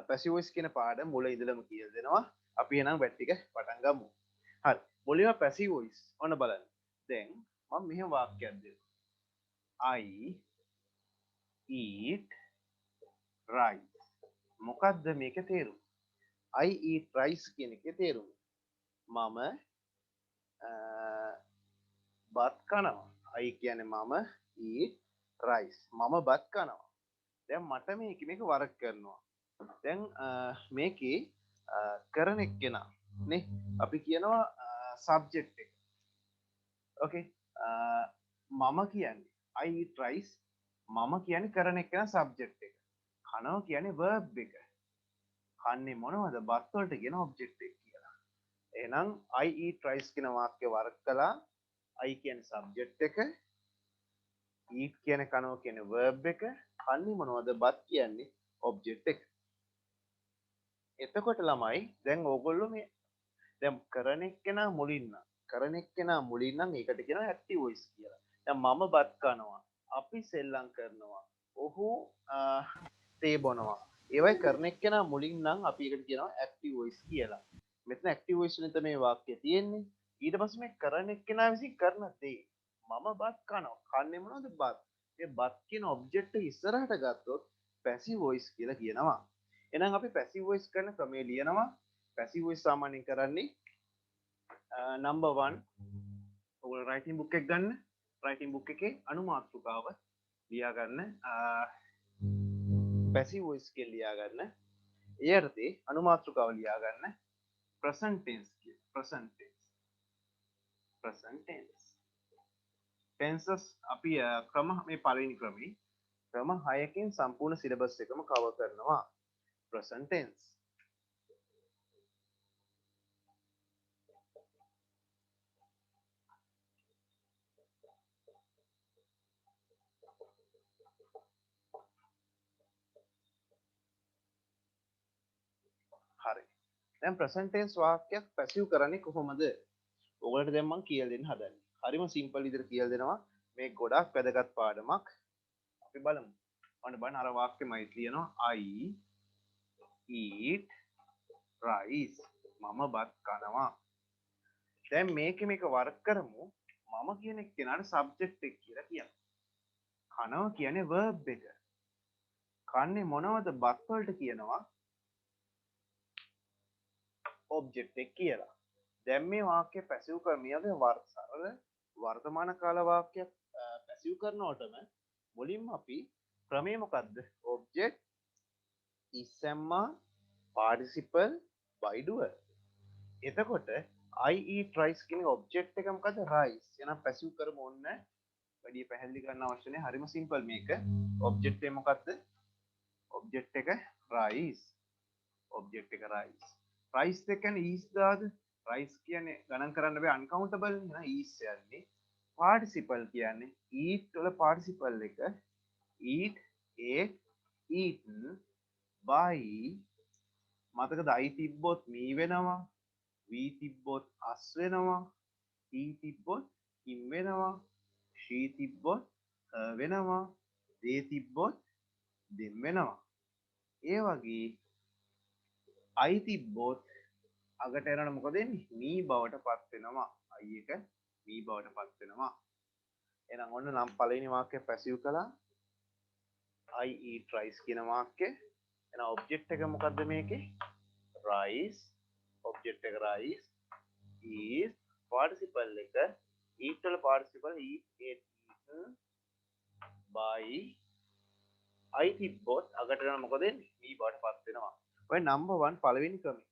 Passive voice කියන පාඩම මුල ඉඳලම කියලා දෙනවා. අපි එහෙනම් වැඩ ටික පටන් ගමු. හරි. මුලින්ම පැසිව් වොයිස්. ඔන්න බලන්න. දැන් මම මෙහෙම වාක්‍යයක් දෙනවා. I eat rice. මොකද්ද මේකේ තේරුම? I eat rice කියන එකේ තේරුම. මම බත් කනවා. I කියන්නේ මම eat rice. මම බත් කනවා. දැන් මට මේක වරක් කරනවා. දැන් මේකේ කරන එක්කෙනා නේ අපි කියනවා සබ්ජෙක්ට් එක. ඕකේ. මම කියන්නේ I eat rice. මම කියන්නේ කරන එක්කෙනා සබ්ජෙක්ට් එක. කනවා කියන්නේ verb එක. කන්නේ මොනවද? බත් වලට කියන ඔබ්ජෙක්ට් එක කියලා. එහෙනම් I eat rice කියන වාක්‍ය වරක් කළා. I කියන්නේ සබ්ජෙක්ට් එක. eat කියන්නේ කනවා කියන්නේ verb එක. කන්නේ මොනවද? බත් කියන්නේ ඔබ්ජෙක්ට් එක. එතකොට ළමයි දැන් ඕගොල්ලෝ මේ දැන් කරන එක්කෙනා මුලින් නම් ඒකට කියනවා ඇක්ටිව් වොයිස් කියලා. දැන් මම බත් කනවා. අපි සෙල්ලම් කරනවා. ඔහු තේ බොනවා. ඒවයි කරන එක්කෙනා මුලින් නම් අපි ඒකට කියනවා ඇක්ටිව් වොයිස් කියලා. මෙතන ඇක්ටිව් වොයිස් වලින් තමයි වාක්‍යය තියෙන්නේ. ඊට පස්සේ මේ කරන එක්කෙනා විසින් කරන දේ මම බත් කනවා. කන්නේ මොනවද? බත්. ඒ බත් කියන ඔබ්ජෙක්ට් එක ඉස්සරහට ගත්තොත් පැසිව් වොයිස් කියලා කියනවා. එහෙනම් අපි පැසිව් වොයිස් කරන ක්‍රමය ලියනවා. පැසිව් වොයිස් සාමාන්‍යයෙන් කරන්නේ number 1 ඔයගොල්ලෝ රයිටින් බුක් එක ගන්න. රයිටින් බුක් එකේ අනුමාත්‍රිකාව ලියා ගන්න. පැසිව් වොයිස් කියලා ලියා ගන්න. ඒ අර්ථේ අනුමාත්‍රිකාව ලියා ගන්න. present tense කියලා. present tense tenses අපි ක්‍රම මේ පළවෙනි ක්‍රම 6කින් සම්පූර්ණ සිලබස් එකම කවර් කරනවා. present tense හරි. දැන් present tense වාක්‍යයක් පැසිව් කරන්නේ කොහොමද? ඔයගලට දැන් මම කියලා දෙන්න හදන්නේ. හරිම සිම්පල් විදිහට කියලා දෙනවා. මේ ගොඩක් වැදගත් පාඩමක්. අපි බලමු. ඔන්න බලන්න අර වාක්‍යෙමයි තියෙනවා I eat rice. මම බත් කනවා. දැන් මේක වර්ක් කරමු. මම කියන එක්කෙනාට සබ්ජෙක්ට් එක කියලා කියනවා. කනවා කියන්නේ verb එක. කන්නේ මොනවද? බත් වලට කියනවා ඔබ්ජෙක්ට් එක කියලා. දැන් මේ වාක්‍ය පැසිව් ක්‍රමයේදී සරල වර්තමාන කාල වාක්‍යයක් පැසිව් කරනකොටම මුලින්ම අපි ක්‍රමය මොකද්ද? ඔබ්ජෙක්ට් ඉස්සෙම්මා participle by doer. එතකොට I eat rice කියන ඔබ්ජෙක්ට් එක මොකද්ද? rice. එහෙනම් පැසිව් කරමු ඕන්න. වැඩි පැහැදිලි කරන්න අවශ්‍ය නැහැ. හරිම සිම්පල් මේක. ඔබ්ජෙක්ට් එක මොකද්ද? ඔබ්ජෙක්ට් එක rice. ඔබ්ජෙක්ට් එක rice. rice එක කියන්නේ is දාද? rice කියන්නේ ගණන් කරන්න බෑ uncountable නේ. is යන්නේ. participle කියන්නේ eat වල participle එක eat, ate, eaten by මතකද I තිබ්බොත් me වෙනවා, we තිබ්බොත් us වෙනවා, he තිබ්බොත් him වෙනවා, she තිබ්බොත් her වෙනවා, they තිබ්බොත් them වෙනවා. ඒ වගේ I තිබ්බොත් අගට එනකොට මොකද වෙන්නේ? me බවට පත් වෙනවා. I එක me බවට පත් වෙනවා. එහෙනම් ඔන්න නම් පළවෙනි වාක්‍යය පැසිව් කළා. I eat rice කියන වාක්‍යය. එහෙනම් ඔබ්ජෙක්ට් එක මොකද්ද මේකේ? rice. ඔබ්ජෙක්ට් එක rice is participle එක eat වල participle eat, ate, eaten by I තිබ්බොත් අගට යන මොකද වෙන්නේ? me බවට පත් වෙනවා. ඔය number 1 පළවෙනි ක්‍රමය.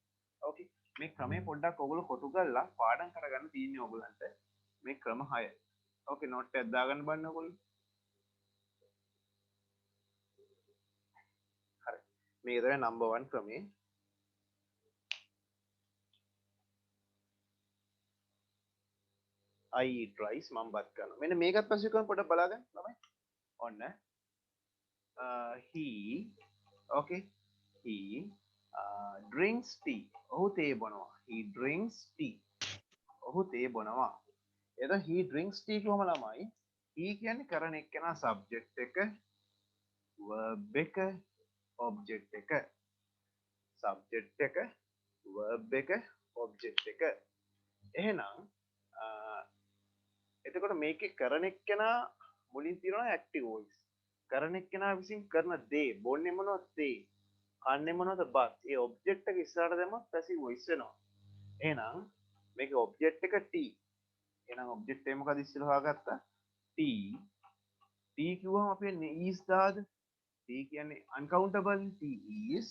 ඕකේ. මේ ක්‍රමය පොඩ්ඩක් ඔයගොල්ලෝ කොටු කරලා පාඩම් කරගන්න තියෙන්නේ ඔයගොල්ලන්ට. මේ ක්‍රම 6. ඕකේ නෝට් එකක් දාගන්න බලන්න ඔයගොල්ලෝ. හරි. මේක තමයි number 1 ක්‍රමය. I eat rice මම බත් කනවා. මෙන්න මේකත් පස්සේ කරමු පොඩ්ඩක් බලාගන්න ළමයි. ඔන්න he okay he drinks tea. ඔහු තේ බොනවා. he drinks tea. ඔහු තේ බොනවා. එතකොට he drinks tea කොහොම ළමයි? he කියන්නේ කරන එක්කෙනා subject එක verb එක object එක. subject එක verb එක object එක එහෙනම් එතකොට මේකේ කරන එක්කෙනා මුලින් තියෙනවා active voice කරන එක්කෙනා විසින් කරන දේ බොන්නේ මොනවද දේ කන්නේ මොනවද බත් ඒ object එක ඉස්සරහට දැම්මොත් passive voice වෙනවා එහෙනම් මේකේ object එක t එහෙනම් object එක මොකද ඉස්සෙල්ලා හොයාගත්තා t t කිව්වම අපි is දාද t කියන්නේ uncountable t is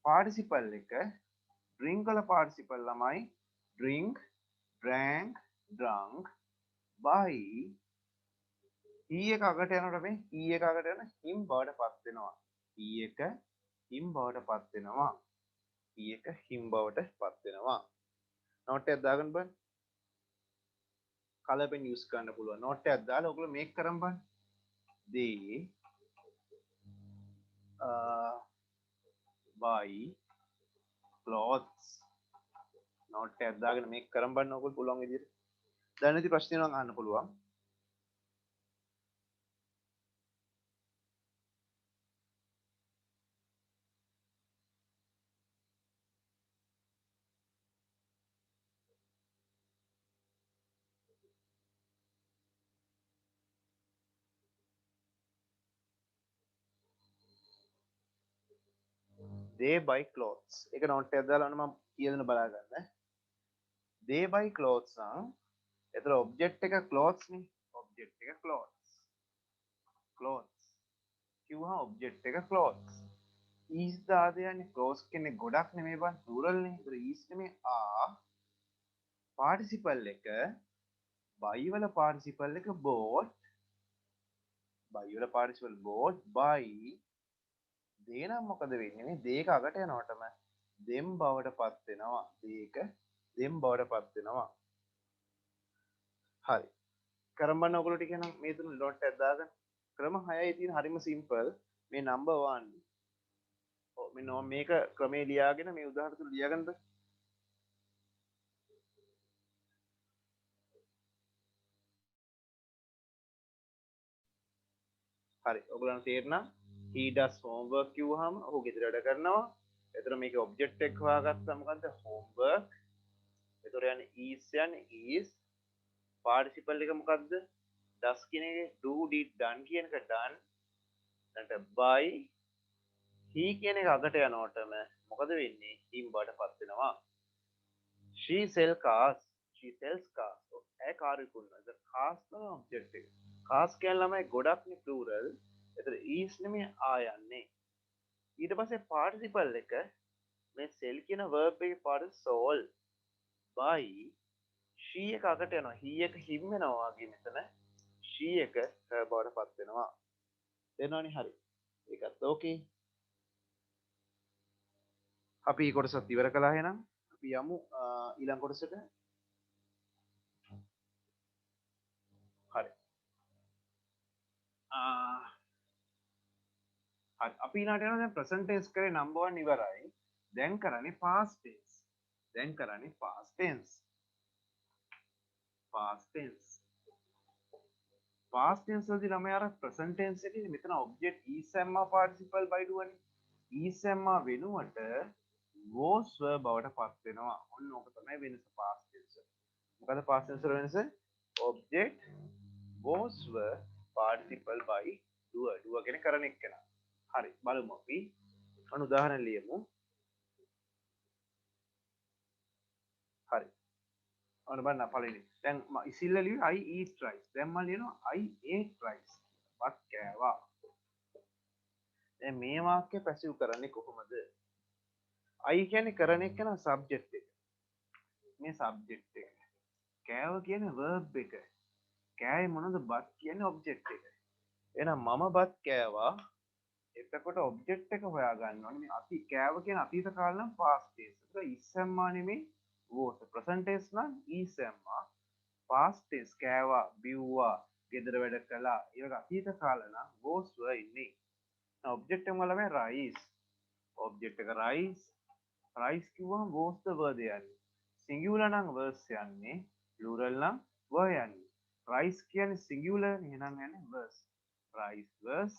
participle එක drink වල participle ළමයි drink drank drunk by e එක අගට යනකොට මේ e එක අගට යන him බවට පත් වෙනවා e එක him බවට පත් වෙනවා e එක him බවට පත් වෙනවා note එකක් දාගන්න බලන්න color pen use කරන්න පුළුවන් note එකක් දාලා ඔයගොල්ලෝ මේක කරන් බලන්න they buy clothes note එකක් දාගෙන මේක කරන් බලන්න ඔයගොල්ලෝ පුළුවන් විදිහට දැන් නැති ප්‍රශ්න නම් අහන්න පුළුවන් they buy clothes එක note එකක් දාලා මම කියන බලා ගන්න they buy clothes නම් එතන object එක clothes නේ object එක clothes කිව්වහම object එක clothes is දාද යන්නේ clothes කියන්නේ ගොඩක් නෙමෙයි බං plural නේ ඒතර is නෙමෙයි are participle එක buy වල participle එක bought buy වල participle bought by දේ නම් මොකද වෙන්නේ මේ දේක අගට යනකොටම them බවට පත් වෙනවා දේක them බවට පත් වෙනවා හරි කරන් බලන්න ඔයගොල්ලෝ ටික නම් මේ තුන note එකක් දාගන්න ක්‍රම 6යි තියෙන හරිම simple මේ number 1 ඔව් මෙන්න මේක ක්‍රමේ ලියාගෙන මේ උදාහරණ තුන ලියාගන්නද හරි ඔයගොල්ලන්ට තේරෙනවා he does homework කිව්වහම ඔහු ගෙදර වැඩ කරනවා එතන මේකේ object එක හොයාගත්තා මොකද්ද homework එතකොට යන්නේ is යන්නේ is participle එක මොකද්ද does කියන එකේ do did done කියන එක done ඊට by he කියන එක අගට යනකොටම මොකද වෙන්නේ him බවට පත් වෙනවා she sells cars ඒ කාර් විකුණනවා ඒක cars තමයි object එක cars කියන ළමයි ගොඩක්නේ plural එතන is නෙමෙයි ආ යන්නේ ඊට පස්සේ participle එක මේ sell කියන verb එකේ part sold by she එක අගට යනවා he එක him වෙනවා වගේ මෙතන she එක her බවට පත් වෙනවා තේරෙනවනේ හරි ඒකත් ඕකේ අපි කොටසත් ඉවර කළා එහෙනම් අපි යමු ඊළඟ කොටසට හරි අපි ඊළඟට යනවා දැන් present tense කරේ number 1 ඉවරයි දැන් කරන්නේ past tense past tense වලදී ළමයා අර present tense එකේ මෙතන object is සම්මා participle by දුවනේ is සම්මා වෙනුවට was were බවට පත් වෙනවා ඔන්න ඕක තමයි වෙනස past tense මොකද past tense වල වෙනස object was were participle by do කියන කරන එක්කෙනා හරි බලමු අපි අනු උදාහරණ ලියමු හරි ඔන්න බලන්න පළවෙනි දැන් ඉසිල්ල ලියුවේ I eat rice දැන් මම ලියනවා I ate rice වත් කෑවා දැන් මේ වාක්‍ය පැසිව් කරන්නේ කොහොමද I කියන්නේ කරන එක්කෙනා subject එක මේ subject එක කෑව කියන්නේ verb එක කෑවේ මොනවද බත් කියන්නේ object එක එහෙනම් මම බත් කෑවා එතකොට ඔබ්ජෙක්ට් එක හොයාගන්න ඕනේ මේ අති කෑව කියන අතීත කාල නම් past tense. ඒක ඉස්සම්මා නෙමෙයි was. present tense නම් ඉස්සම්මා. past tense කෑවා, බිව්වා, ගෙදර වැඩ කළා. ඒක අතීත කාල නම් was were ඉන්නේ. ඔබ්ජෙක්ට් එක වල මේ rice. ඔබ්ජෙක්ට් එක rice. rice කිව්වම was the were යන්නේ. singular නම් was යන්නේ. plural නම් were යන්නේ. rice කියන්නේ singular එහෙනම් යන්නේ was. rice was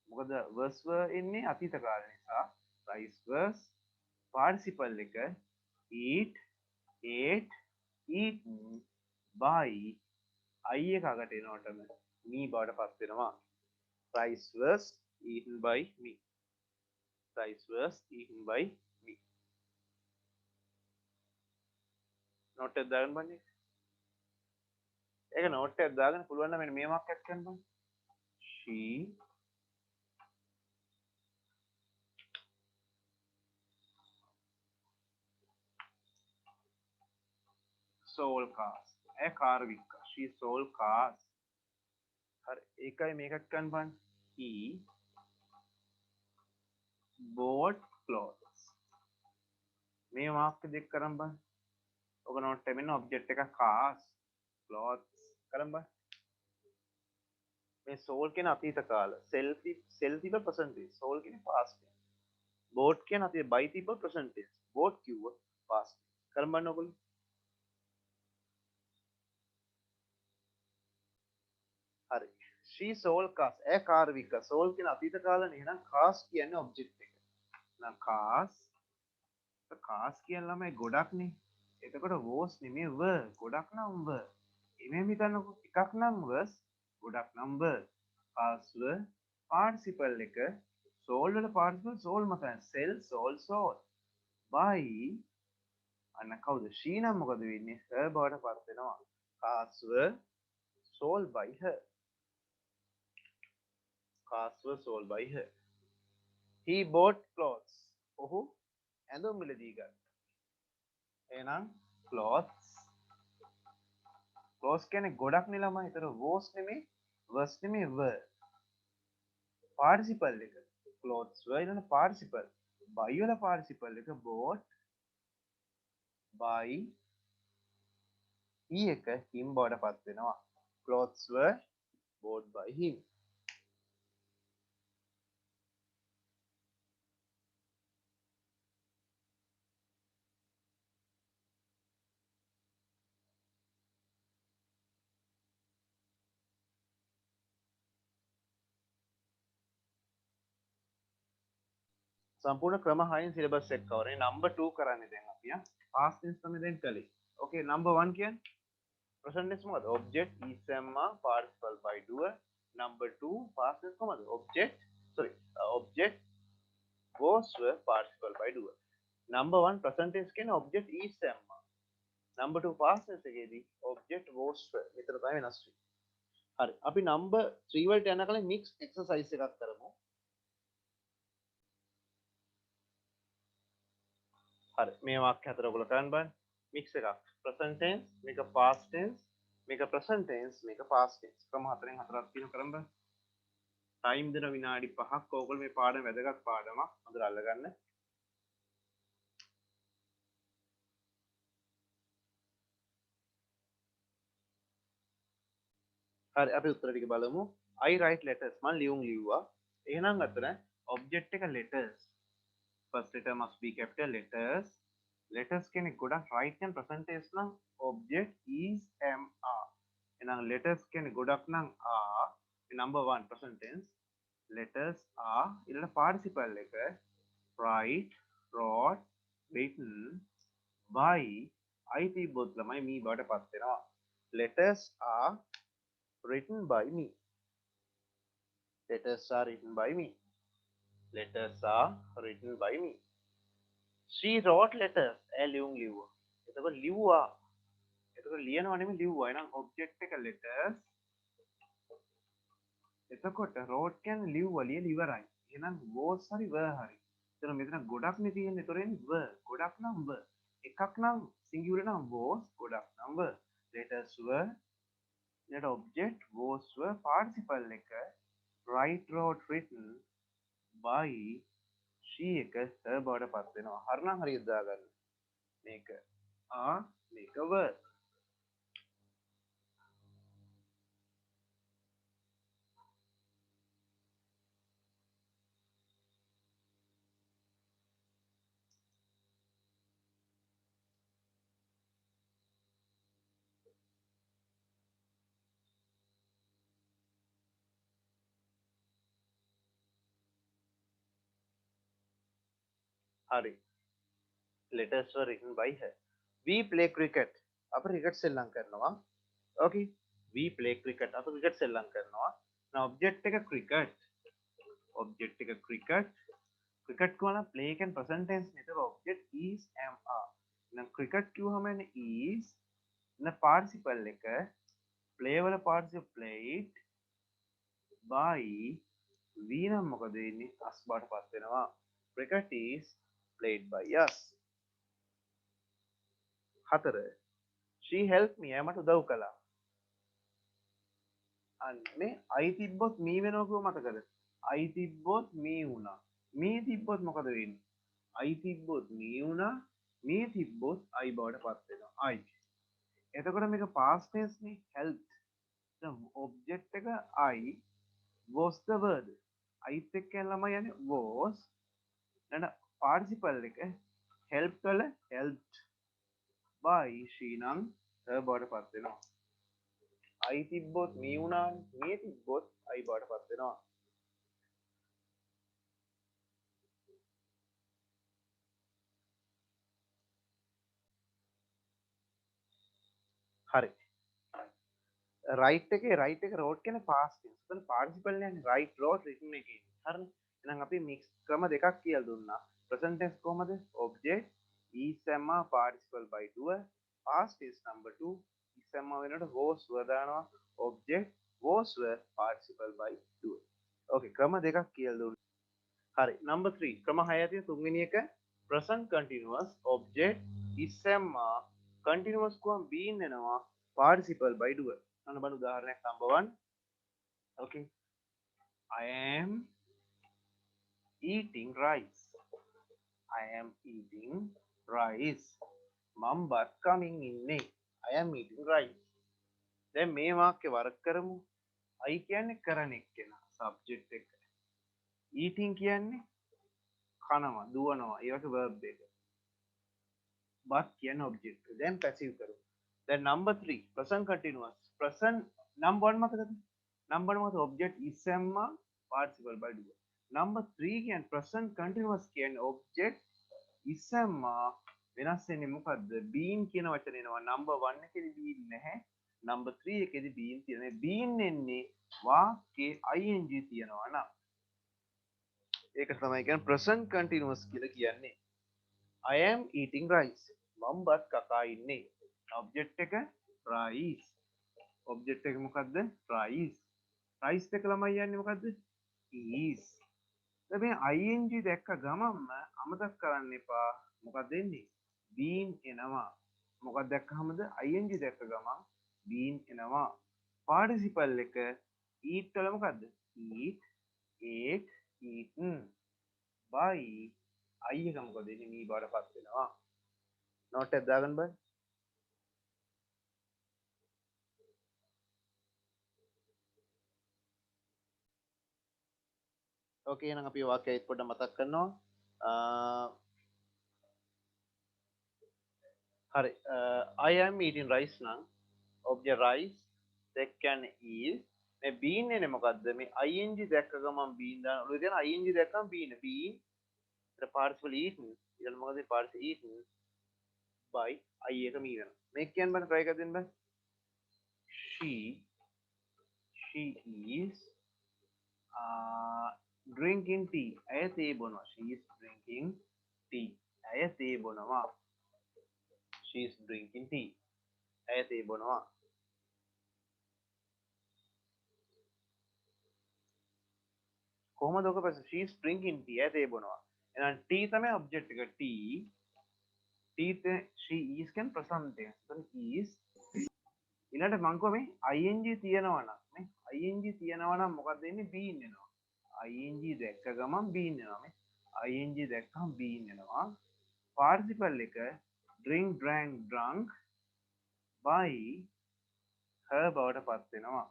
මොකද was were එන්නේ අතීත කාල නිසා rice was participle එක eat ate eaten by I එක අගට එනකොටම me බවට පත් වෙනවා rice was eaten by me rice was eaten by me note එක දාගන්න බන්නේ ඒක note එකක් දාගෙන පුළුවන් නම් මෙන්න මේ මාක් එකක් කරන්න බෑ she sold cars ඒ කාර් වික්කා she sold cars හරි ඒකයි මේකක් කරන්න බෑ he bought clothes මේ මාක් දෙක කරන්න බෑ ඔක note එක මෙන්න object එක cars clothes කරන්න බෑ මේ sold කියන අතීත කාල sell තිබ්බ present tense sold කියන past tense bought කියන අතීත buy තිබ්බ present tense bought කිව්ව past කරන්න බෑ ඔයගොල්ලෝ හරි she sold cars ඒ කාර් වික්ක sold කියන අතීත කාලනේ එහෙනම් cars කියන්නේ object එක එහෙනම් cars කියන ළමයි ගොඩක්නේ එතකොට was නෙමෙයි were ගොඩක් නම් were එමෙහෙම හිතන්නකෝ එකක් නම් was ගොඩක් නම් were cars were participle එක sold වල participle sold මතයි sell sold sold buy අන්න කවුද she නම් මොකද වෙන්නේ her බවට පත් වෙනවා cars were sold by her cars were sold by her he bought clothes ඔහු ඇඳුම් මිලදී ගත්තා එහෙනම් clothes clothes කියන්නේ ගොඩක් නේ ළමයි ඒතර was නෙමෙයි was නෙමෙයි were participle එක clothes were ඊළඟ participle buy වල participle එක bought by he එක him බවට පත් වෙනවා clothes were bought by him සම්පූර්ණ ක්‍රම 6න් සිලබස් එක කවර් වෙන්නේ නම්බර් 2 කරන්නේ දැන් අපි past tense තමයි දැන් කළේ okay number 1 කියන්නේ present tense මොකද object is සම්මා participle by doer number 2 past tense කොහමද object was were participle by doer number 1 present tense කියන්නේ object is සම්මා number 2 past tense එකේදී object was were විතර තමයි වෙනස් වෙන්නේ හරි අපි number 3 වලට යන කලින් mix exercise එකක් කරමු හරි මේ වාක්‍ය හතර ඔයගොල්ලෝ කරන්න බලන්න mix එකක් present tense මේක past tense මේක present tense මේක past tense ක්‍රම හතරෙන් හතරක් තියෙන කරන්න බලන්න ටයිම් දෙන විනාඩි 5ක් ඕගොල්ලෝ මේ පාඩම වැදගත් පාඩමක් හොඳට අල්ලගන්න හරි අපි උත්තර ටික බලමු I write letters මම ලියුම් ලිව්වා එහෙනම් අතන object එක letters first letter must be capital letters letters කියන්නේ ගොඩක් right and present tense නම් object is am are එහෙනම් letters කියන්නේ ගොඩක් නම් are number 1 present tense letters are ඊළඟ participle එක write wrote written by I තිබ්බොත් ළමයි me බවට පත් වෙනවා letters are written by me letters are written by me letters are written by me she wrote letters ලියුම් ලිව්වා එතකොට ලිව්වා එතකොට ලියනවා නෙමෙයි ලිව්වා එහෙනම් object එක letters එතකොට wrote කියන්නේ ලිව්වා ලියලා ඉවරයි එහෙනම් was හරි were හරි එතන මෙතන ගොඩක් නේ තියෙන්නේ ඒතොර එන්නේ were ගොඩක් නම් were එකක් නම් singular නම් was ගොඩක් නම් were letters were ඊට object was were participle එක write wrote written by she එක her බවට පත් වෙනවා හරිනම් හරියට දාගන්න මේක මේක were හරි. Letters were written by her. We play cricket. අප cricket සෙල්ලම් කරනවා. Okay. We play cricket. අප cricket සෙල්ලම් කරනවා. now object එක cricket. object එක cricket. cricket කියවන play එකෙන් present tense නේද? object is am are. නම් cricket කිව්වම is න participle එක play වල participle played by we නම් මොකද වෙන්නේ? us බාට පත් වෙනවා. cricket is played by us. 4 she helped me මට උදව් කළා. අන්නේ I තිබ්බොත් me වෙනවා කිව්ව මතකද? I තිබ්බොත් me වුණා. me තිබ්බොත් මොකද වෙන්නේ? I තිබ්බොත් me වුණා. me තිබ්බොත් I බවට පත් වෙනවා. I. එතකොට මේක past tense නේ helped. දැන් object එක I was the word. I එක්ක ළමයි යන්නේ was. නේද? participle එක help වල helped by she නම් her බවට පත් වෙනවා. I තිබ්බොත් me වුණානේ. me තිබ්බොත් I බවට පත් වෙනවා. හරි. right එකේ road කියන්නේ past tense. එතන participle නෑනේ right road written එකේ. හරිනේ. එහෙනම් අපි mix ක්‍රම දෙකක් කියලා දුන්නා. present tense කොහමද? object is සම්මා participle by doer. past is number 2. is සම්මා වෙනකොට was were දානවා. object was were participle by doer. okay ක්‍රම දෙකක් කියලා දුන්නා. හරි. number 3 ක්‍රම 6 තියෙන තුන්වෙනි එක present continuous object is සම්මා continuous කොහම been වෙනවා participle by doer. අන්න බලන්න උදාහරණයක් number 1. okay I am eating rice. I am eating rice. මම බත් කමින් ඉන්නේ. I am eating rice. දැන් මේ වාක්‍ය වර්ග කරමු. I කියන්නේ කරන එක්කෙනා subject එක. eating කියන්නේ කනවා, දුවනවා. ඒ වගේ verb එක. but කියන්නේ object. දැන් passive කරමු. then number 3 present continuous. present number 1 මතකද? number 1 මත object is සම්මා participle by doer. number 3 කියන්නේ present continuous කියන්නේ object is සම්මා වෙනස් වෙන්නේ මොකද්ද? been කියන වචනේ එනවා. number 1 එකේදී been නැහැ. number 3 එකේදී been තියෙනවා. been එන්නේ වාක්‍යයේ ing තියෙනවා නම්. ඒක තමයි කියන්නේ present continuous කියලා කියන්නේ. I am eating rice. මම බත් කකා ඉන්නේ. object එක rice. object එක මොකද්ද? rice. rice එක ළමයි යන්නේ මොකද්ද? is. දැන් ing දැක්ක ගමන්ම අමතක කරන්න එපා. මොකක්ද එන්නේ? been එනවා. මොකක්ද දැක්කහමද? ing දැක්ක ගමන් been එනවා. participle එක eat වල මොකද්ද? eat, ate, eaten. by I එක මොකද එන්නේ? me බවටපත් වෙනවා. note එක දාගන්න බෑ. okay එහෙනම් අපි වාක්‍යයත් පොඩ්ඩක් මතක් කරනවා. හරි. I am eating rice නම් object rice that can is මේ been එන්නේ මොකද්ද? මේ ing දැක්ක ගමන් been දාන. ඔය කියන ing දැක්කම been been the participle eaten. ඊළඟ මොකද participle eaten by I එක me වෙනවා. මේක කියන්න බෑ try කරලා දෙන්න බෑ. she is drinking tea. ඇය තේ බොනවා. she is drinking tea. ඇය තේ බොනවා. she is drinking tea. ඇය තේ බොනවා. කොහොමද ඔක පස්සේ she is drinking tea. ඇය තේ බොනවා. එහෙනම් tea තමයි object එක. tea she is can present tense. එතන is ඊළඟට මං කිව්වා මේ ing තියෙනවා නම් මේ ing තියෙනවා නම් මොකක්ද වෙන්නේ? been එනවා. ing දැක්ක ගමන් been එනවා. මේ ing දැක්කම been එනවා. participle එක drink, drank, drunk by her බවට පත් වෙනවා.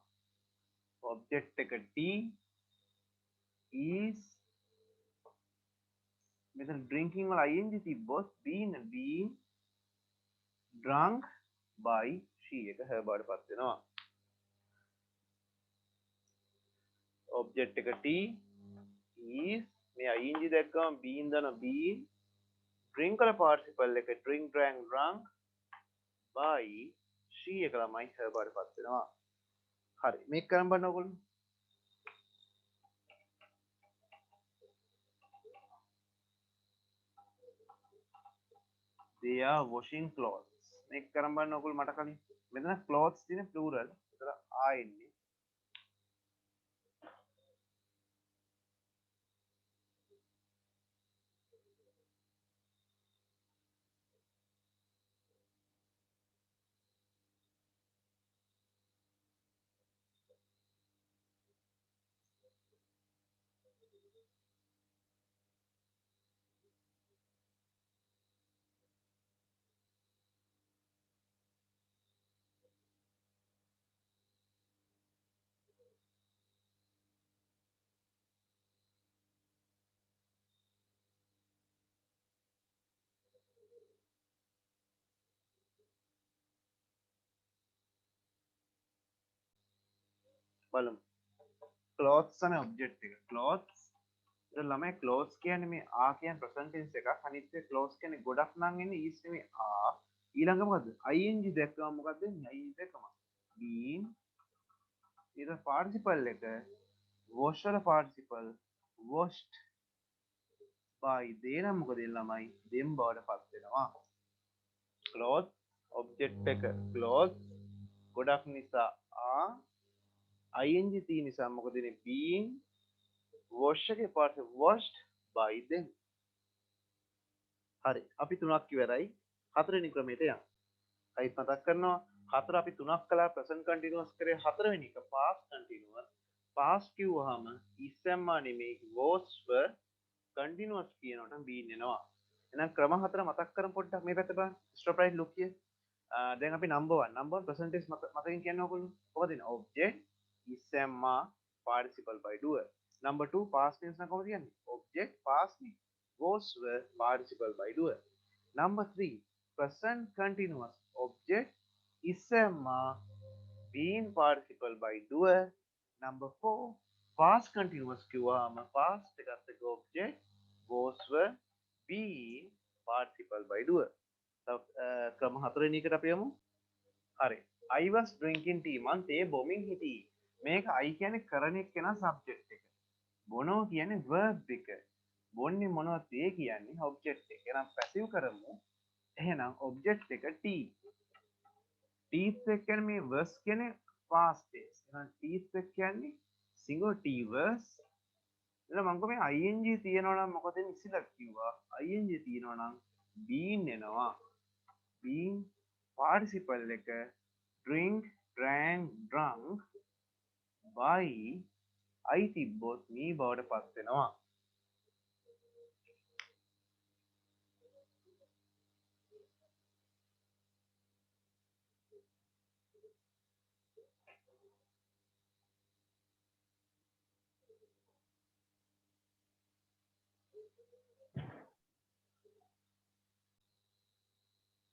object එක tea is මෙතන drinking වල ing තිබ්බොත් been drunk by she එක her බවට පත් වෙනවා. object එක tea is මේ ing දැක්කම been දාන been drink වල participle එක drink drank drunk by she එක ළමයි her බවට පත් වෙනවා. හරි මේක කරන් බලන්න ඕගොල්ලෝ. they are washing clothes. මේක කරන් බලන්න ඕගොල්ලෝ මට කලින්. මෙතන clothes තියෙන plural. ඒතර ආ එන්නේ. බලමු. clothes තමයි object එක. clothes ඉතින් ළමයි clothes කියන්නේ මේ ආ කියන present tense එකක්. අනිත් එක clothes කියන්නේ ගොඩක් නම් එන්නේ is නෙමෙයි ආ. ඊළඟ මොකද්ද? ing දැක්කම මොකක්ද වෙන්නේ? ing දැක්කම been ඊට participle එක wash වල participle washed by they නම් මොකද වෙන්නේ ළමයි? them බවට පත් වෙනවා. cloth object එක cloth ගොඩක් නිසා ආ ing තියෙන නිසා මොකද වෙන්නේ? been wash එකේ participle washed by them. හරි අපි තුනක් ඉවරයි. හතරවෙනි ක්‍රමයට යන්න. අයිත් මතක් කරනවා හතර අපි තුනක් කළා present continuous කරේ හතරවෙනි එක past continuous. past කිව්වහම ඉස්සෙල්ලා නෙමෙයි was were continuous කියනකොට been එනවා. එහෙනම් ක්‍රම හතර මතක් කරමු පොඩ්ඩක් මේ පැත්ත බලන්න. stop right look here. දැන් අපි number 1 present tense මතකින් කියන්නේ ඔයගොල්ලෝ. කොහොමද එන්නේ? object ඉස්සෙල්ලා participle by doer. number 2 past tense නම් කොහොමද කියන්නේ? object past was were participle by doer. number 3 present continuous object ඉස්සෙල්ලා being participle by doer. number 4 past continuous කිව්වහම past එකත් එක්ක object was were being participle by doer. ක්‍රම හතරවෙනි එකට අපි යමු. හරි I was drinking tea මං තේ බොමින් හිටියේ. මේක I කියන්නේ කරන එක්කෙනා subject එක. බොනවා කියන්නේ verb එක. බොන්නේ මොනවද? තේ කියන්නේ object එක. එහෙනම් passive කරමු. එහෙනම් object එක tea. teeth එක කියන්නේ මේ was කියන්නේ past tense. එහෙනම් teeth එක කියන්නේ single t was. එහෙනම් මම මේ ing තියෙනවා නම් මොකද වෙන්නේ? ඉස්සෙල්ලා කිව්වා ing තියෙනවා නම් been එනවා. been participle එක drink drank drunk by I තිබ්බොත් me බවට පත් වෙනවා.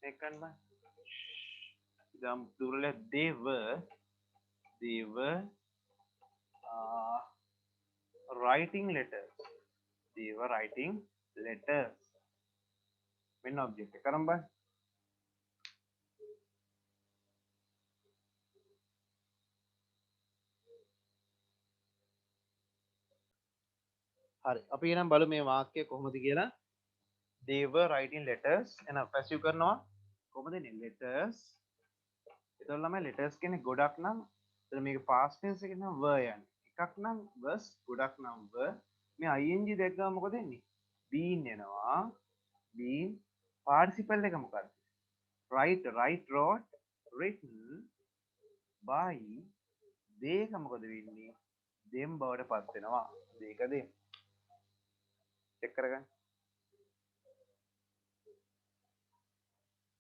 Second one. Example plural they were writing letters. They were writing letters. Main object. කරන් බලන්න. හරි. අපි එහෙනම් බලමු මේ වාක්‍යය කොහොමද කියලා. They were writing letters. එහෙනම් passive කරනවා. කොහොමද එන්නේ? letters. ඒතකොට ළමයි letters කියන්නේ ගොඩක් නම් එතන මේක past tense එකේ නම් were යන්නේ. එකක් නම් was ගොඩක් නම් were. මේ ing දැක්කම මොකද වෙන්නේ? been එනවා. been participle එක මොකක්ද? write wrote written by they එක මොකද වෙන්නේ? them බවට පත් වෙනවා. මේක them. චෙක් කරගන්න.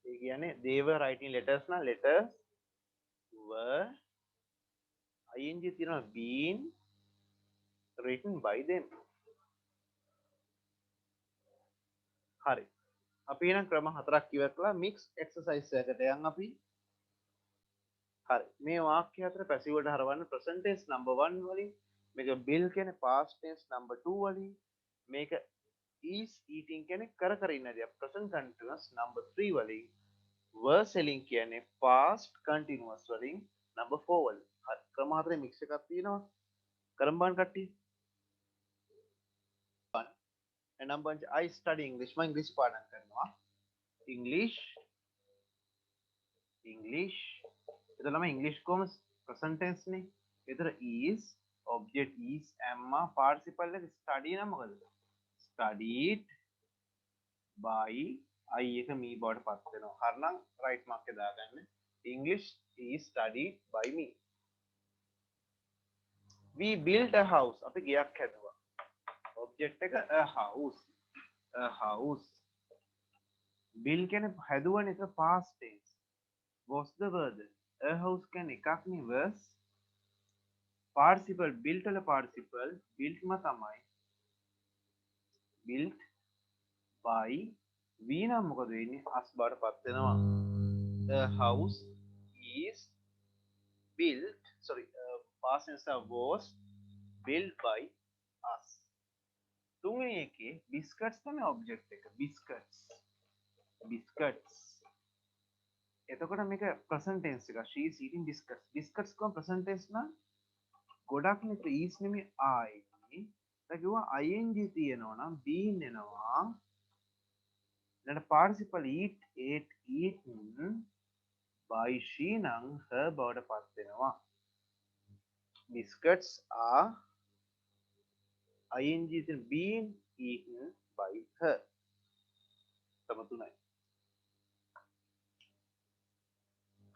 ඒ කියන්නේ they were writing letters නම් letters were ing තියෙනවා been written by them. හරි. අපි එහෙනම් ක්‍රම හතරක් ඉවර කළා. mix exercise එකකට යන් අපි. හරි. මේ වාක්‍ය හතර passive වලට හරවන්න present tense number 1 වලින් මේක bill කියන්නේ past tense number 2 වලින් මේක is eating කියන්නේ කර කර ඉන්න දෙයක්. present continuous number 3 වලින් were selling කියන්නේ past continuous වලින් number 4 වලින්. හරි. ක්‍රම හතරේ mix එකක් තියෙනවා. කරමු බලන්න කට්ටිය. number I study English. මම ඉංග්‍රීසි පාඩම් කරනවා. English එතන තමයි English කොහොම present tense නේ. එතන is object is am participle එක study නම් මොකද? studied by I එක me බවට පත් වෙනවා. හරිනම් right mark එක දාගන්න. English is studied by me. We built a house. අපි ගයක් හැදුවා. object එක a house. build කියන්නේ හැදුවනේ ඒක past tense. was the verb. a house කියන්නේ එකක් නේ was. participle built වල participle built ම තමයි. built by we නම් මොකද වෙන්නේ? us බවට පත් වෙනවා. the house is built past tense was built by us. තුන්වෙනි එකේ biscuits තමයි object එක. biscuits එතකොට මේක present tense එක. she is eating biscuits කොහොම present tense නම් ගොඩක් නේ is නෙමෙයි I. දැන් කිව්වා ing තියෙනවා නම් been එනවා. ඊට participle eat ate eaten by she නම් her බවට පත් වෙනවා. biscuits are ing is being eaten by her. තම තුනයි.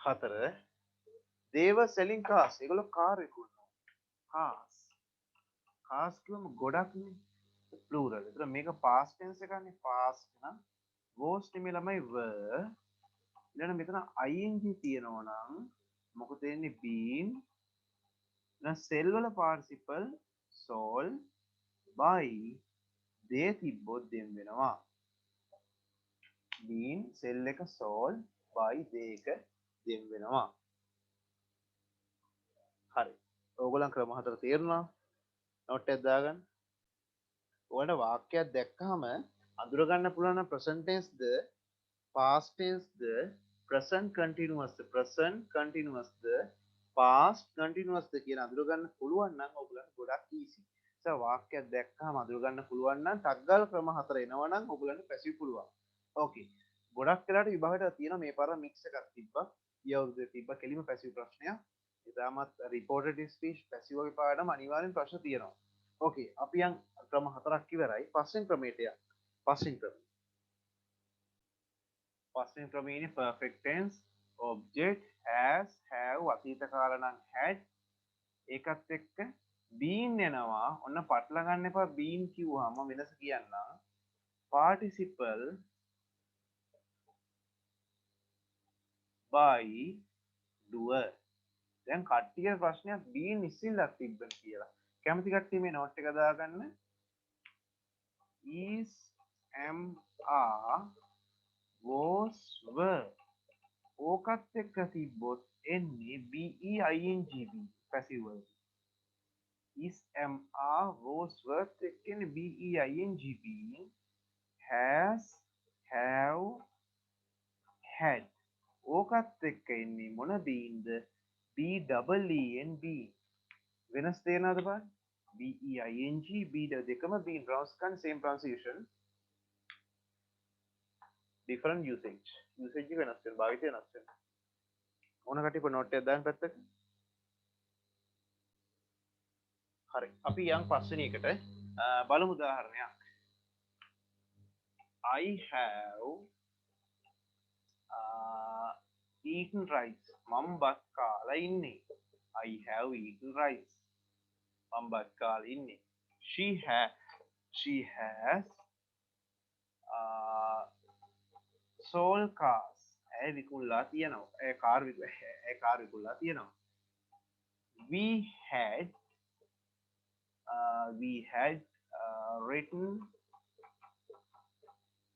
4 they were selling cars. ඒගොල්ලෝ කාර් විකුණනවා. cars කියවම ගොඩක් නේ plural. ඒතර මේක past tense එකනේ. past නම් was නෙමෙයි ළමයි were. ඊළඟ මෙතන ing තියෙනවා නම් මොකද වෙන්නේ? been. දැන් sell වල participle sold by they තිබ්බොත් දෙම් වෙනවා. been sell එක sold by they එක දෙම් වෙනවා. හරි. ඕගොල්ලන් ක්‍රම හතර තේරුණා? note එක දාගන්න. ඔයාලට වාක්‍යයක් දැක්කහම අඳුර ගන්න පුළුවන් නම් present tense ද past tense ද present continuous ද past continuous ද කියන අඳුර ගන්න පුළුවන් නම් ඔයගොල්ලන්ට ගොඩක් easy. වාක්‍යයක් දැක්කහම අඳුර ගන්න පුළුවන් නම් ටග්ගල් ක්‍රම හතර එනවා නම් ඔයගොල්ලන්ට පැසිව් පුළුවන්. ඕකේ. ගොඩක් වෙලාට විභාගයට තියෙන මේ පාර මික්ස් එකක් තිබ්බා. ඊයවුරුද්දේ තිබ්බා කෙලිම පැසිව් ප්‍රශ්නයක්. ඉතාමත් රිපෝටඩ් ස්පීච් පැසිව් වගේ පාඩම් අනිවාර්යෙන් ප්‍රශ්න තියෙනවා. ඕකේ. අපි යන් ක්‍රම හතරක් ඉවරයි. පස්වෙනි ක්‍රමයට යන්න. පස්වෙනි ක්‍රමයේ perfect tense object has have අතීත කාල නම් had ඒකත් එක්ක been එනවා. ඔන්න පටල ගන්න එපා. been කිව්වම වෙනස කියන්නම්. participle by doer. දැන් කට්ටිය ප්‍රශ්නයක් been ඉස්සෙල්ලක් තිබ්බන කියලා. කැමති කට්ටිය මේ note එක දාගන්න. is am are was were ඕකත් එක්ක තිබ්බොත් එන්නේ be ing passive word. is am are was were එක්කනේ be ing being has have had ඕකත් එක්ක එන්නේ මොන beingද? be double e n b. වෙනස් තේරෙනවද බලන්න? be ing b දෙකම being pronounce කරන same pronunciation different usage එක වෙනස් වෙන භාවිතය වෙනස් වෙන. ඕන කට්ටිය පො note එකක් දාන්න පැත්තක. හරි. අපි යන් පස්වෙනි එකට බලමු උදාහරණයක්. I have eaten rice. මම බත් කාලා ඉන්නේ. I have eaten rice. මම බත් කාලා ඉන්නේ. She has sold cars. ඇය විකුණලා තියෙනවා. ඇය කාර් විකුණලා තියෙනවා. We had written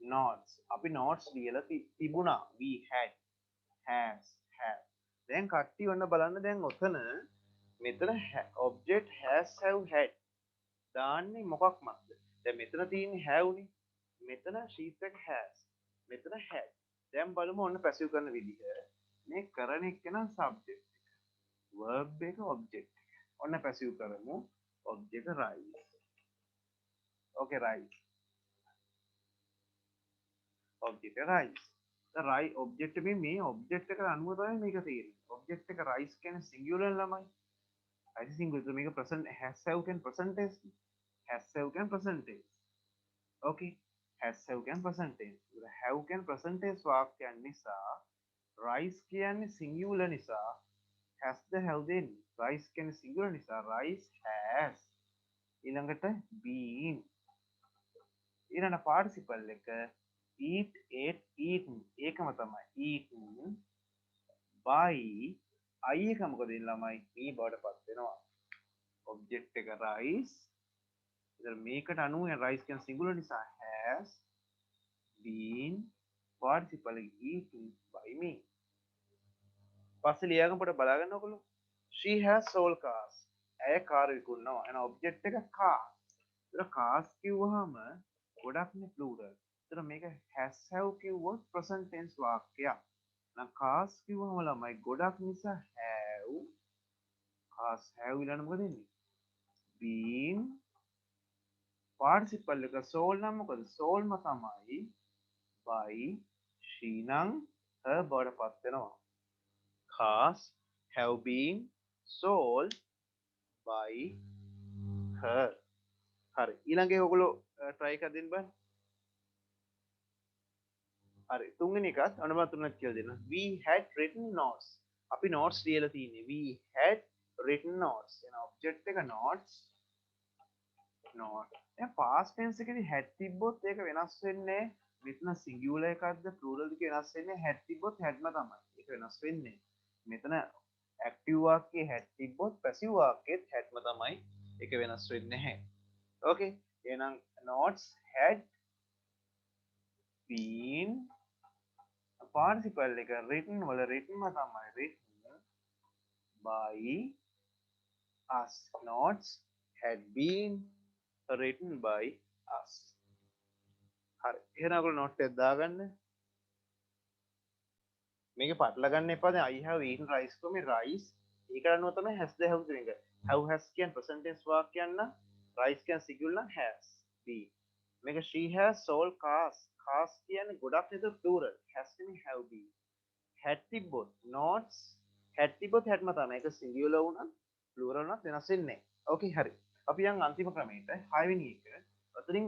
notes. අපි notes ලියලා තිබුණා. We had has have. දැන් කට්ටිය ඔන්න බලන්න දැන් ඔතන මෙතන object has have had දාන්නේ මොකක් මතද? දැන් මෙතන තියෙන්නේ have නේ. මෙතන sheet එක has. මෙතන had. දැන් බලමු ඔන්න පැසිව් කරන විදිහ. මේ කරන එක්කෙනා subject එක. verb එක object එක. ඔන්න පැසිව් කරමු. object rise. okay rise. object rise. the rise object මේ object එකට අනුව තමයි මේක තියෙන්නේ. object එක rise කියන්නේ singular ළමයි. rise singular මේක present has have can present tense. has have can present tense. okay has have can present tense. have can present tense වාක්‍යයන් නිසා rise කියන්නේ singular නිසා has the have දෙන්නේ. rise කියන්නේ singular නිසා rise has. ඊළඟට been. ඊළඟ participle එක eat ate eaten ඒකම තමයි eaten by I එක මොකද වෙන්නේ ළමයි me බවට පත් වෙනවා object එක rice ඉතින් මේකට අනුව rice කියන singular නිසා has been participle eaten by me පස්සේ ලියාගන්න පොඩ බලාගන්න ඔයගොල්ලෝ she has sold cars ඇය කාර් විකුණනවා එන object එක car ඉතින් cars කිව්වහම ගොඩක්නේ plural तर මේක has have කිව්වොත් present tense වාක්‍යයක්. නම් cars කිව්වම ළමයි ගොඩක් නිසා have cars have ඊළඟ මොකද එන්නේ? been participle එක sold නම් මොකද? sold ම තමයි by she නම් her බවට පත් වෙනවා. cars have been sold by her. හරි. ඊළඟේ ඔයගොල්ලෝ try එකක් දෙන්න බලන්න. හරි තුන්වෙනි එකත් අනුමත තුනක් කියලා දෙන්න. We had written notes. අපි notes ලියලා තියෙන්නේ. We had written notes. එන object එක notes. note. දැන් past tense එකේදී had තිබ්බොත් ඒක වෙනස් වෙන්නේ මෙතන singular එකක්ද plural එකද වෙනස් වෙන්නේ had තිබ්බොත් hadම තමයි. ඒක වෙනස් වෙන්නේ. මෙතන active වාක්‍යයේ had තිබ්බොත් passive වාක්‍යයේත් hadම තමයි. ඒක වෙනස් වෙන්නේ නැහැ. Okay. එහෙනම් notes had been participle එක written වල written ම තමයි written by us. Notes had been written by us. හරි. එහෙනම් ඔයගොල්ලෝ note එක දාගන්න. මේක පටල ගන්න එපා. දැන් I have eaten rice කොමේ rice ඒකට අනුව තමයි has the have කියන එක. have has කියන present tense වාක්‍යයන් නම් rice කියන singular නම් has been. මේක she has sold cars. cars කියන්නේ ගොඩක් නේද plural. has කියන්නේ have been. had තිබ්බොත් notes had තිබ්බොත් hadම තමයි. ඒක singular වුණත් plural වුණත් වෙනස් වෙන්නේ නැහැ. ඕකේ හරි. අපි යන් අන්තිම ක්‍රමයට 6 වෙනි එක. අතරින්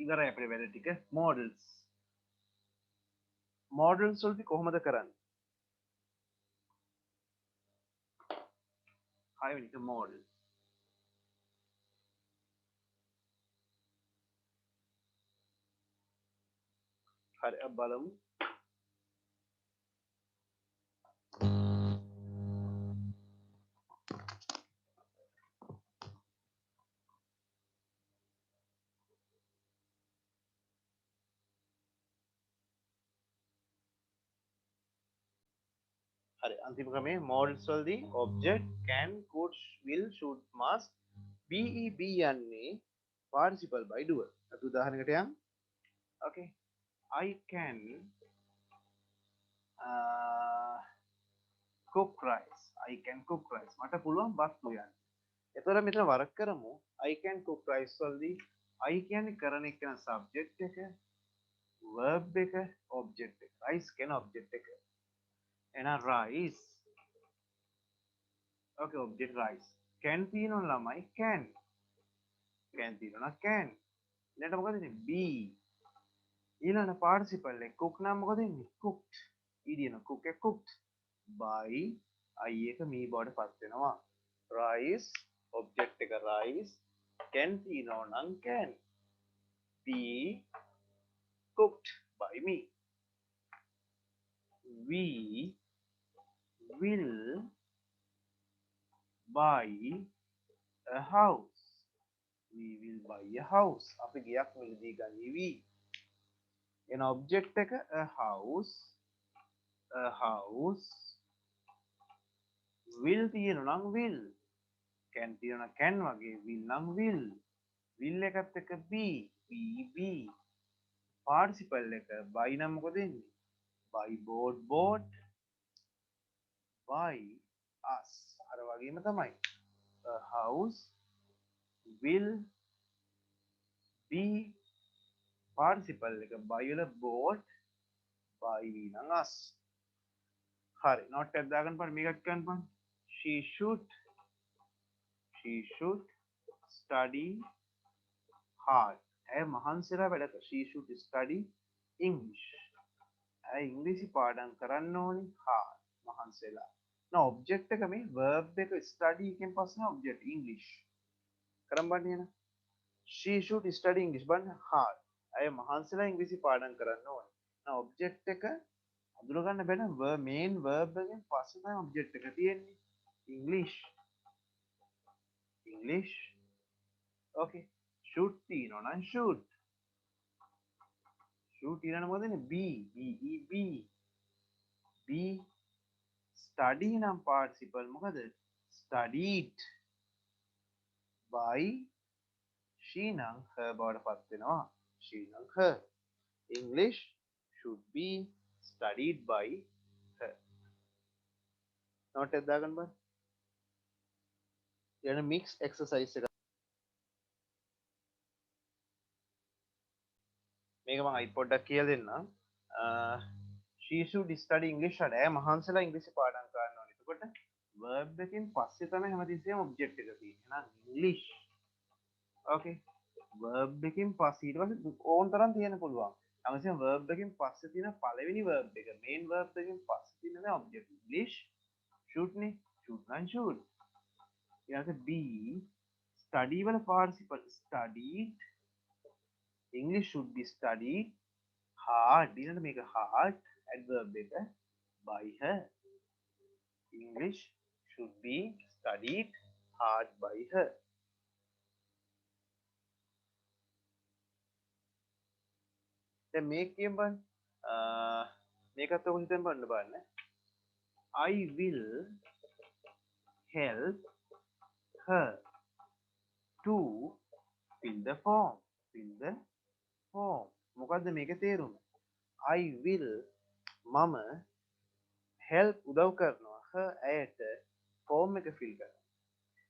ඉවරයි අපේ වැඩ ටික models. models වලදී කොහොමද කරන්නේ? 6 වෙනි එක model. හරි අපි බලමු. හරි අන්තිම ක්‍රමේ models වලදී object can could will should must be යන්නේ participle by doer. අපි උදාහරණයකට යමු. okay I can cook rice. I can cook rice. මට පුළුවන් බත් උයන්න. එතකොට මෙතන වරක් කරමු. I can cook rice වලදී I කියන්නේ කරන එක කියන subject එක verb එක object එක. rice කියන object එක. එහෙනම් rice. okay object rice. can තියෙනවා ළමයි can. can තියෙනවා can. ඊළඟට මොකද ඉන්නේ be. ඊළඟ participle එක cook නම් මොකද ඉන්නේ cooked. ඊදින cook එක cooked by I එක me බවට පත් වෙනවා. rice object එක rice can තියෙනවා නම් can be cooked by me. We will buy a house. We will buy a house. අපි ගියක් මිලදී ගනිවි. එන object එක a house will තියෙනවා නම් will can තියෙනවා can වගේ will නම් will එකත් එක be participle එක buy නම් මොකද එන්නේ? buy bought buy us අර වගේම තමයි. A house will be participle එක buy වල bought buy නම් us. හරි not එකක් දාගන්න බලන්න මේකත් කරන්න බලන්න. she should study hard. ඇය මහන්සිලා වැඩ කර. she should study English. ඇය ඉංග්‍රීසි පාඩම් කරන්න ඕනි hard මහන්සිලා. now object එක මේ verb එක study එකෙන් පස්සේ object English. කරන් බලන්න එන. she should study English බලන්න hard. ඇය මහන්සිලා ඉංග්‍රීසි පාඩම් කරන්න ඕනි. now object එක අඳුර ගන්න බැහැ verb main verb එකෙන් පස්සේ තමයි object එක තියෙන්නේ. English okay should තියෙනවා නම් should ඊළඟ මොකද එන්නේ be study නම් participle මොකද studied by she නම් her බවට පත් වෙනවා she නම් her English should be studied by her note එක දාගන්න බලන්න ඊළඟ mix exercise එක මේක මම අයි පොඩ්ඩක් කියලා දෙන්නම් she should study English අර ඇය මහන්සිලා ඉංග්‍රීසි පාඩම් කරන්න ඕනේ. එතකොට verb එකෙන් පස්සේ තමයි හැමතිස්සෙම object එක තියෙන්නේ. එහෙනම් English. okay. verb එකෙන් පස්සේ ඊට පස්සේ ඕන තරම් තියෙන්න පුළුවන්. හැමතිස්සෙම verb එකෙන් පස්සේ තියෙන පළවෙනි verb එක main verb එකෙන් පස්සේ තියෙන දේ object. English should නේ. should නම් should. ඊළඟට be study වල participle studied English should be studied hard ඊළඟට මේක hard adverb එක by her English should be studied hard by her දැන් මේක කියමු බලන්න මේකත් ඔක හිතෙන් බලන්න I will help her to fill the form මොකද්ද මේකේ තේරුම I will මම help උදව් කරනවා her ඇයට form එක fill කරන්න.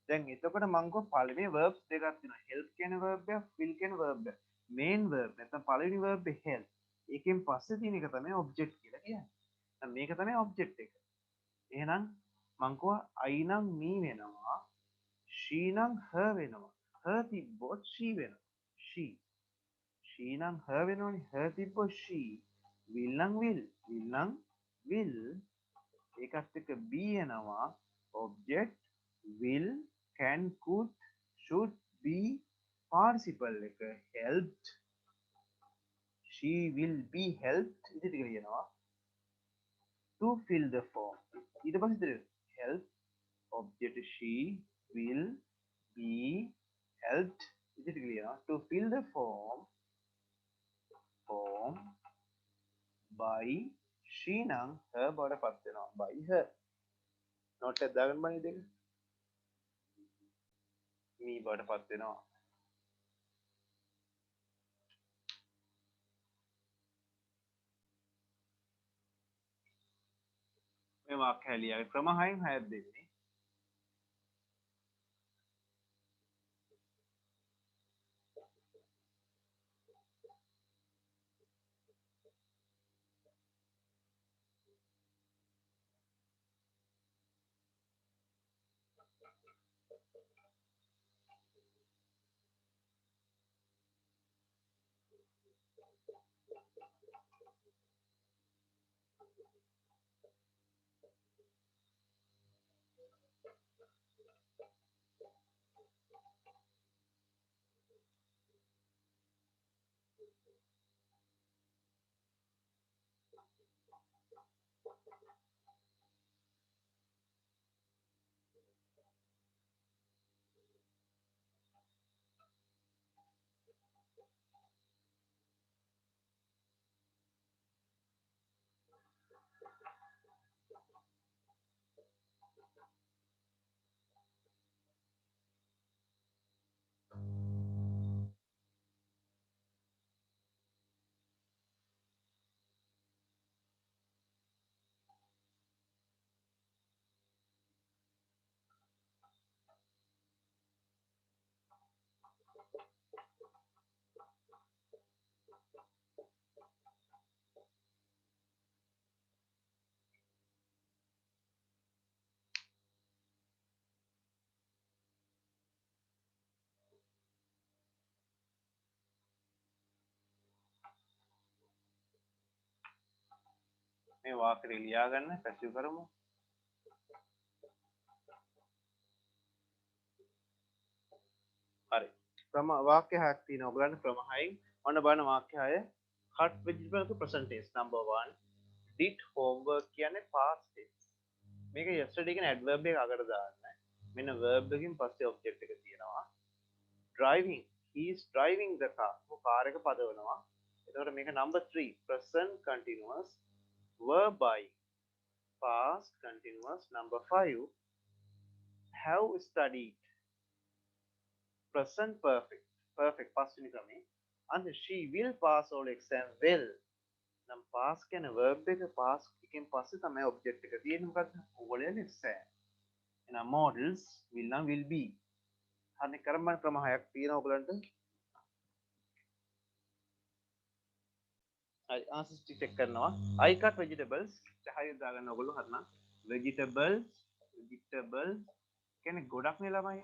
දැන් එතකොට මම කො පළවෙනි verbs දෙකක් තියෙනවා. help කියන verb එක fill කියන verb එක. main verb නැත්නම් පළවෙනි verb එක help. ඒකෙන් පස්සේ තියෙන එක තමයි object කියලා කියන්නේ. දැන් මේක තමයි object එක. එහෙනම් මම කිව්වා I නම් me වෙනවා. she නම් her වෙනවා. her තිබ්බොත් she වෙනවා. she නම් her වෙනවනේ. her තිබ්බොත් she. will නම් will නම් will ඒකත් එක්ක be එනවා object will can could should be participle එක helped she will be helped ඉතින් ටික ලියනවා to fill the form ඊට පස්සේ help object she will be helped ඉතින් ටික ලියනවා to fill the form by she නම් her බවට පත් වෙනවා by her note එක දාගන්න බෑ දෙක me බවට පත් වෙනවා මේ වාක්‍ය හැලියාවේ ක්‍රම 6න් 6ක් දෙන්නේ මේ වාක්‍යය ලියා ගන්න පැසිව් කරමු. හරි. වාක්‍ය හයක් තියෙනවා ඔයගලන්ට ක්‍රම හයෙන්. ඔන්න බලන්න වාක්‍ය හය. cut vegetable to present tense. Number 1. Did homework කියන්නේ past tense. මේක yesterday කියන adverb එක අගට දාන්න. මෙන්න verb එකකින් පස්සේ object එක තියෙනවා. Driving. He is driving the car. ඔහු කාර් එක පදවනවා. එතකොට මේක number 3. Present continuous verb by past continuous. Number 5. Have studied. Present perfect. Perfect past වෙන ක්‍රමේ. And she will pass all exam well. නම් pass කියන verb එක pass එකෙන් පස්සේ තමයි object එක තියෙන්නේ. මොකක්ද? all exam. එහෙනම් models will නම් will be. හරි කරමු ක්‍රම හයක් තියෙනවා ඔයගලන්ට. හරි answers check කරනවා. I cut vegetables. හරියට දාගන්න ඔයගොල්ලෝ හරිනම්. vegetables කියන්නේ ගොඩක් නේ ළමයි.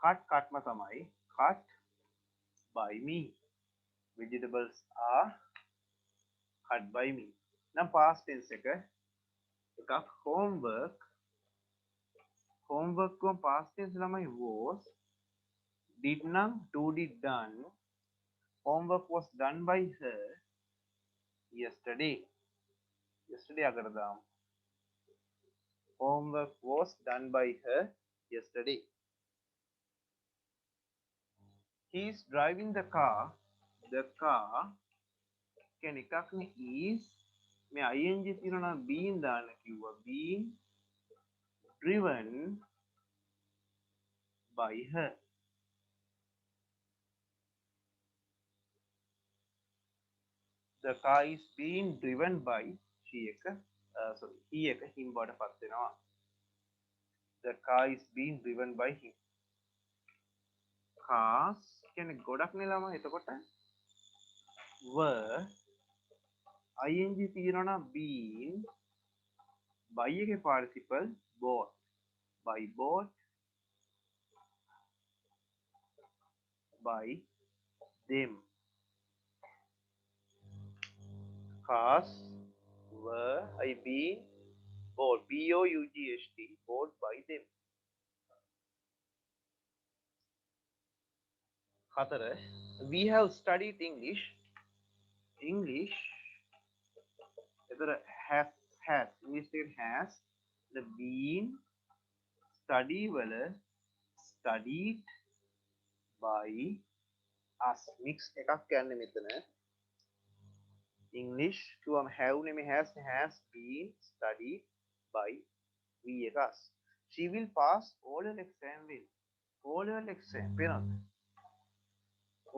cut ම තමයි. cut by me. Vegetables are cut by me. නම් past tense එක එකක් homework කොම් past tense ළමයි was. did නම් to did done. Homework was done by her yesterday අගට දාමු. Homework was done by her yesterday. He is driving the car කියන්නේ එකක් නේ is මේ ing තියෙනවා නම් being දාන්න කිව්වා. being driven by her. The car is being driven by he එක him බවට පත් වෙනවා. The car is being driven by him. cars කියන්නේ ගොඩක් නේ ළමයි. එතකොට were ing තියෙනවා නම් been by එකේ participle bought. by bought by them. cars were been bought B-O-U-G-H-T bought by them. 4. We have studied English. එතකොට has English එක has the been study වල studied by us mix එකක් යන්නේ මෙතන. English කිව්වම have නෙමෙයි has been studied by we එක us. She will pass all level exam will. all level exam පේනවද?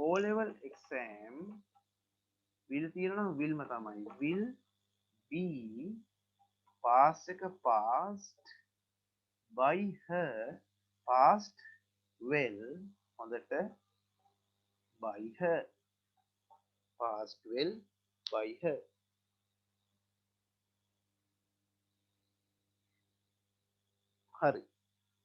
all level exam will තියෙනවා නම් will ම තමයි. will be pass එක passed by her passed well හොඳට by her passed well by her. හරි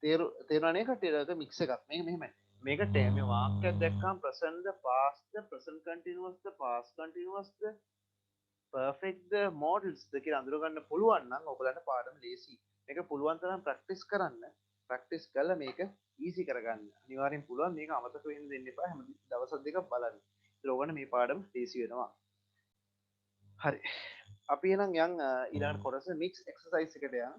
තේරුණානේ කට්ටියට මික්ස් එකක් මේක මෙහෙමයි. මේකට මේ වාක්‍යයක් දැක්කම present ද past ද present continuous ද past continuous ද perfect ද models ද කියලා අඳුර ගන්න පුළුවන් නම් ඔයගලන්ට පාඩම ලේසි. මේක පුළුවන් තරම් ප්‍රැක්ටිස් කරන්න. ප්‍රැක්ටිස් කළා මේක ඊසි කරගන්න. අනිවාර්යෙන් පුළුවන් මේක අමතක වෙන්න දෙන්න එපා. හැම දවස් දෙකක් බලන්න. ඒක ඕගොල්ලෝ මේ පාඩම ලේසි වෙනවා. හරි. අපි එහෙනම් යන් ඊළඟ කොටස මික්ස් එක්සර්සයිස් එකට යන්.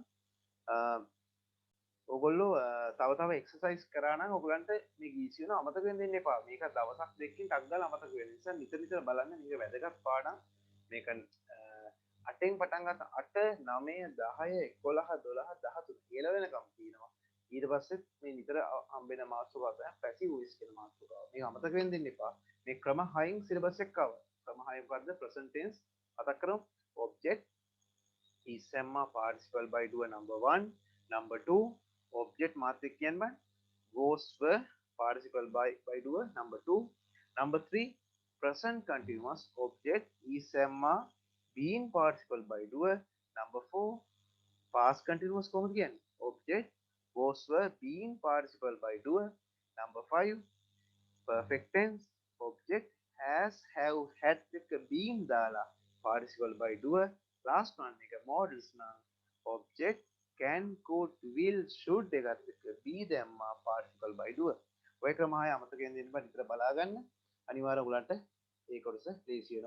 ඔගොල්ලෝ තව එක්සර්සයිස් කරා නම් ඔයගලන්ට මේක ඊසි වෙනවා. අමතක වෙන්න දෙන්න එපා. මේක දවසක් දෙකකින් ටක් ගාලා අමතක වෙන නිසා නිතර බලන්න. මේක වැදගත් පාඩම්. මේක 8න් පටන් ගන්න 8 9 10 11 12 13 කියලා වෙනකම් තියෙනවා. ඊට පස්සේ මේ නිතර හම්බෙන මාතෘකාව තමයි පැසිව් වොයිස් කියන මාතෘකාව. මේක අමතක වෙන්න දෙන්න එපා. මේ ක්‍රම 6න් සිලබස් එක කවර්. ක්‍රම 6 මොකද්ද? present tense මතක් කරමු. object is සම්මා participle by doer number 1, number 2 object මාත්‍රික කියන්නේ was were participle by doer number 2, number 3 present continuous object is සම්මා being participle by doer number 4 past continuous කොහොමද කියන්නේ object was were being participle by doer number 5 perfect tense object has have had එක been දාලා participle by doer. Last one එක models නම් object can could will should එකත් එක්ක be දැම්මා participle by doer. ඔය ක්‍රම හය අමතකයෙන් දෙන්න බෑ නිතර බලාගන්න. අනිවාර්යෙන් ඔයගලන්ට ඒ කොටස ලේසි වෙනවා.